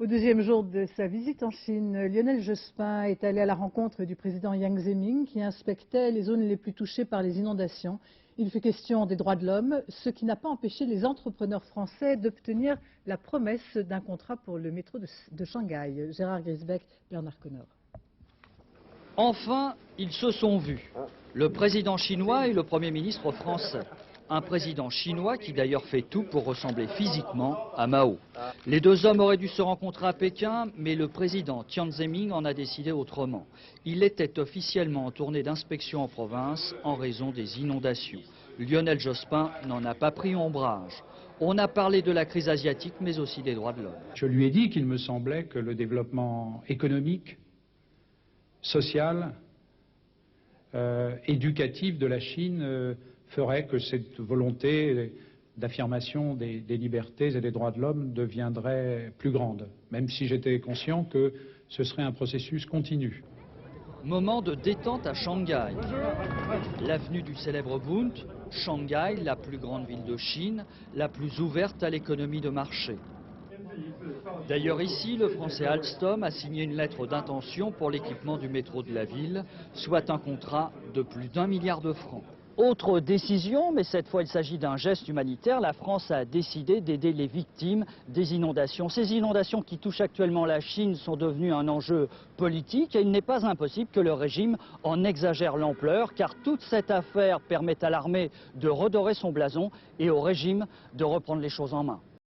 Au deuxième jour de sa visite en Chine, Lionel Jospin est allé à la rencontre du président Jiang Zemin qui inspectait les zones les plus touchées par les inondations. Il fait question des droits de l'homme, ce qui n'a pas empêché les entrepreneurs français d'obtenir la promesse d'un contrat pour le métro de Shanghai. Gérard Grisbeck, Bernard Connor. Enfin, ils se sont vus, le président chinois et le Premier ministre français. Un président chinois qui d'ailleurs fait tout pour ressembler physiquement à Mao. Les deux hommes auraient dû se rencontrer à Pékin, mais le président Jiang Zemin en a décidé autrement. Il était officiellement en tournée d'inspection en province en raison des inondations. Lionel Jospin n'en a pas pris ombrage. On a parlé de la crise asiatique, mais aussi des droits de l'homme. Je lui ai dit qu'il me semblait que le développement économique, social, éducatif de la Chine ferait que cette volonté d'affirmation des libertés et des droits de l'homme deviendrait plus grande, même si j'étais conscient que ce serait un processus continu. Moment de détente à Shanghai. L'avenue du célèbre Bund, Shanghai, la plus grande ville de Chine, la plus ouverte à l'économie de marché. D'ailleurs ici, le français Alstom a signé une lettre d'intention pour l'équipement du métro de la ville, soit un contrat de plus d'1 milliard de francs. Autre décision, mais cette fois il s'agit d'un geste humanitaire, la France a décidé d'aider les victimes des inondations. Ces inondations qui touchent actuellement la Chine sont devenues un enjeu politique et il n'est pas impossible que le régime en exagère l'ampleur, car toute cette affaire permet à l'armée de redorer son blason et au régime de reprendre les choses en main.